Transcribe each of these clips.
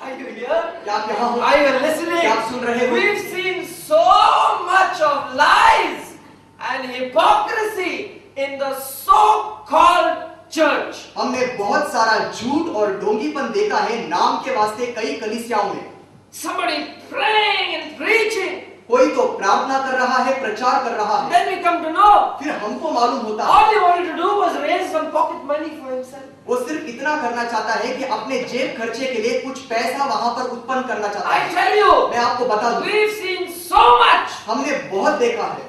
Are you here? क्या आप यहाँ हो? Are you listening? क्या आप सुन रहे हो? We've seen so much of lies and hypocrisy in the so-called church. हमने बहुत सारा झूठ और ढोंगीपन देखा है नाम के वास्ते कई कलीसियाओं में। Somebody praying and preaching. कोई तो प्रार्थना कर रहा है, प्रचार कर रहा है। Then we come to know फिर हमको मालूम होता है all he wanted to do was raise some pocket money for himself. वो सिर्फ इतना करना चाहता है कि अपने जेब खर्चे के लिए कुछ पैसा वहां पर उत्पन्न करना चाहता I है। tell you, मैं आपको बता दूं, we've seen so much हमने बहुत देखा है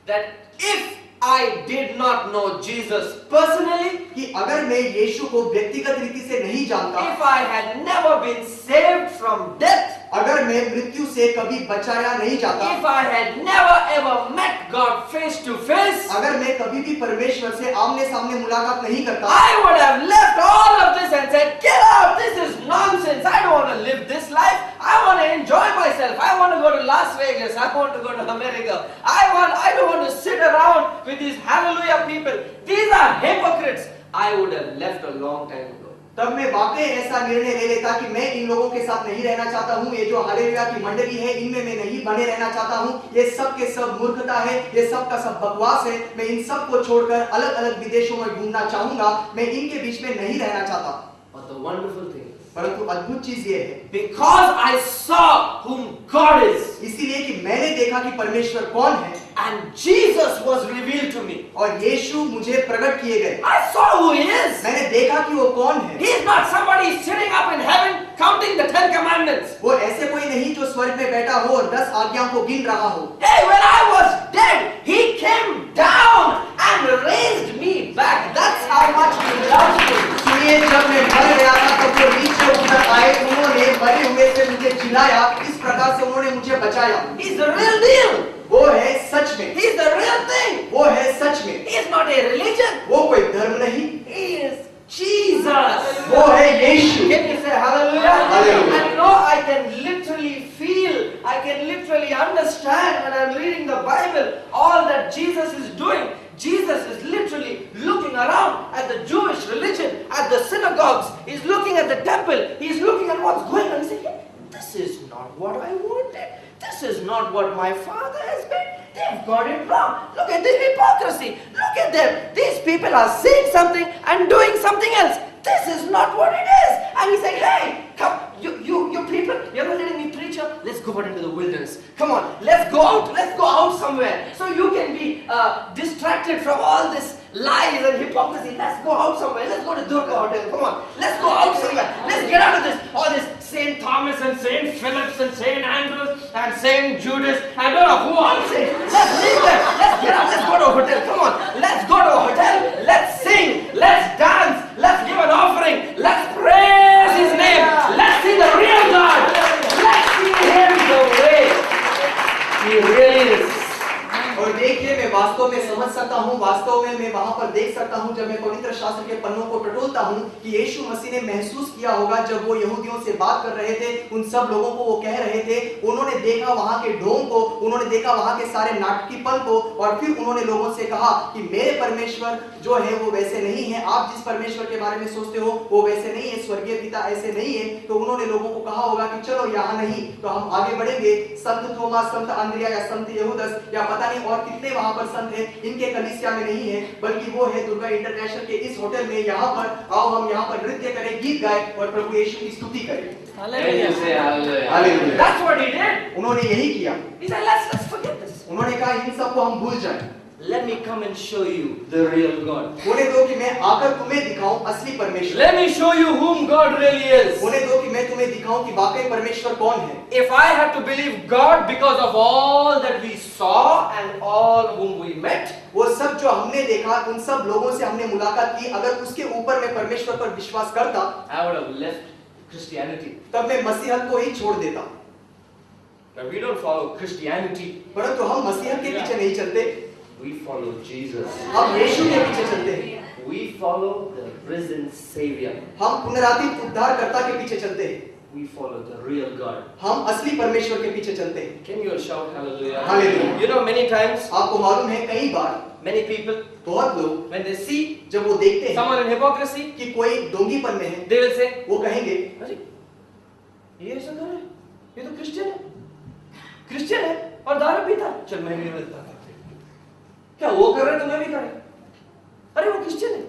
that if I did not know Jesus personally, कि अगर मैं यीशु को व्यक्तिगत रीति से नहीं जानता, if I had never been saved from death, अगर मैं मृत्यु से कभी बचाया नहीं जाता, if I had never ever met God face to face, अगर मैं कभी भी परमेश्वर से आमने सामने मुलाकात नहीं करता, I would have left all of this and said, get out, this is nonsense, I don't want to live this life, I want to enjoy myself, I want to go to Las Vegas, I want to go to America, I don't want to sit around with these hallelujah people, these are hypocrites. I would have left a long time ago. तब मैं वाकई ऐसा निर्णय ले लेता कि मैं इन लोगों के साथ नहीं रहना चाहता हूँ। ये जो हालेलुया की मंडली है इनमें मैं नहीं बने रहना चाहता हूँ। ये सब के सब मूर्खता है, ये सब का सब बकवास है। मैं इन सब को छोड़कर अलग अलग विदेशों में घूमना चाहूंगा। मैं इनके बीच में नहीं रहना चाहता। But the wonderful thing is, परंतु अद्भुत चीज ये है, because I saw whom God is, इसीलिए कि मैंने देखा कि परमेश्वर कौन है and Jesus was revealed to me. और यीशु मुझे प्रकट किए गए। I saw who he is. मैंने देखा कि वो कौन है। He is not somebody sitting up in heaven counting the 10 commandments. वो ऐसे कोई नहीं जो स्वर्ग में बैठा हो और 10 आज्ञाओं को गिन रहा हो। Hey, when I was dead, he came down and raised me back. That's how much he loves me. सुनिए, जब मैं मर गया था तब वो नीचे उतर आए, उन्होंने मरे हुए से मुझे जिलाया, इस प्रकार से उन्होंने मुझे बचाया। He's the real deal. वो है सच में, He's the real thing. वो है सच में। He is not a religion. वो कोई धर्म नहीं, He is Jesus. वो है यीशु। Can you say hallelujah? Hallelujah. And you know, I can literally feel, I can literally understand when I'm reading the Bible, all that Jesus is doing. Jesus is literally looking around at the Jewish religion, at the synagogues. He's looking at the temple. He's looking at what's going on. He's saying, this is not what I wanted. This is not what my father has been. They've got it wrong. Look at the hypocrisy. Look at them. These people are saying something and doing something else. This is not what it is. And he's saying, hey, come, you people, you're not letting me preach here. Let's go out into the wilderness. Come on, let's go out somewhere. So you can be distracted from all this lies and hypocrisy. Let's go out somewhere. Let's go to Durga Hotel. Come on, let's go out somewhere. Let's get out of this. All this Saint Thomas and Saint Phillips and Saint Andrews and Saint Judas. I don't know who all say. Let's leave them. Let's get out. Let's go to a hotel. Come on. Let's go to a hotel. Let's sing. Let's dance. Let's give an offering. Let's praise His name. Let's see the real God. Let's see Him the way He really is. और देखिए, मैं वास्तव में समझ सकता हूँ, वास्तव में मैं वहां पर देख सकता हूँ जब मैं पवित्र शास्त्र के पन्नों को टटोलता हूँ कि यीशु मसीह ने महसूस किया होगा जब वो यहूदियों से बात कर रहे थे, उन सब लोगों को वो कह रहे थे, उन्होंने देखा वहां के ढोंग को, उन्होंने देखा वहां के सारे नाटकीपन को, और फिर उन्होंने लोगों से कहा कि मेरे परमेश्वर जो है वो वैसे नहीं है, आप जिस परमेश्वर के बारे में सोचते हो वो वैसे नहीं है, स्वर्गीय पिता ऐसे नहीं है। तो उन्होंने लोगों को कहा होगा कि चलो यहाँ नहीं तो हम आगे बढ़ेंगे, संत थोमा, संत अंद्रिया या संत यहूदस या पता नहीं और कितने वहां पर संत हैं, इनके कलीसिया में नहीं है, बल्कि वो है दुर्गा इंटरनेशनल के इस होटल में। यहाँ पर आओ, हम यहाँ पर नृत्य करें, गीत गाएं और प्रभु यीशु की स्तुति करें। Hallelujah. That's what he did. उन्होंने यही किया। He said, let's forget this. उन्होंने कहा इन सब को हम भूल जाएं। Let me come and show you the real God. होने दो कि मैं आकर तुम्हें दिखाऊं असली परमेश्वर। Let me show you whom God really is. होने दो कि मैं तुम्हें दिखाऊं कि वाकई परमेश्वर कौन है। If I have to believe God because of all that we saw and all whom we met, वो सब जो हमने देखा, उन सब लोगों से हमने मुलाकात की, अगर उसके ऊपर मैं परमेश्वर पर विश्वास करता, I would have left Christianity. तब मैं मसीहत को ही छोड़ देता। But we don't follow Christianity. परंतु हम मसीहत के पीछे नहीं चलते, We follow Jesus. हम यीशु के पीछे चलते हैं। We follow the risen Savior. हम पुनरावृत्त उद्धारकर्ता के पीछे चलते हैं। We follow the real God. हम असली परमेश्वर के पीछे चलते हैं। Can you all shout hallelujah? Hallelujah. You know, many times, आपको मालूम है कई बार many people, बहुत लोग when they see जब वो देखते हैं someone in hypocrisy, कि कोई ढोंगीपन में है, they will say, वो कहेंगे "Ajay, ये ऐसा कर रहा है, ये तो क्रिश्चियन है और दारू पीता है। चल मैं भी मिलता हूं। क्या वो कर रहे तो मैं भी करें? अरे वो क्रिश्चियन है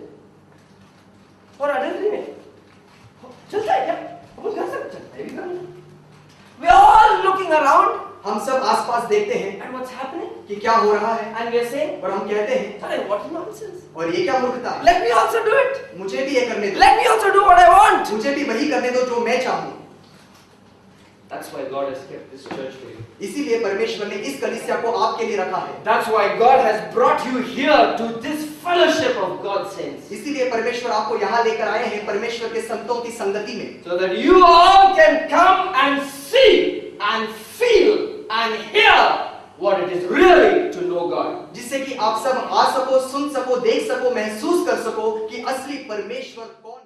और अडल्ट्री में चलता है क्या? अपन कर सकते हैं, मैं भी कर लूं। We are all looking around हम सब आसपास देखते हैं and what's happening? कि क्या हो रहा है, And we are saying, और हम कहते हैं अरे what nonsense! और ये क्या मूर्खता है, Let me also do it. मुझे भी ये करने दो, Let me also do what I want. मुझे भी वही करने दो जो मैं चाहूं। That's why God has kept this church for you. इसीलिए परमेश्वर ने इस कलीसिया को आपके लिए रखा है। That's why God has brought you here to this fellowship of God's saints. इसीलिए परमेश्वर आपको यहाँ लेकर आए हैं परमेश्वर के संतों की संगति में, So that you all can come and see and feel and hear what it is really to know God. जिससे कि आप सब आ सको, सुन सको, देख सको, महसूस कर सको कि असली परमेश्वर कौन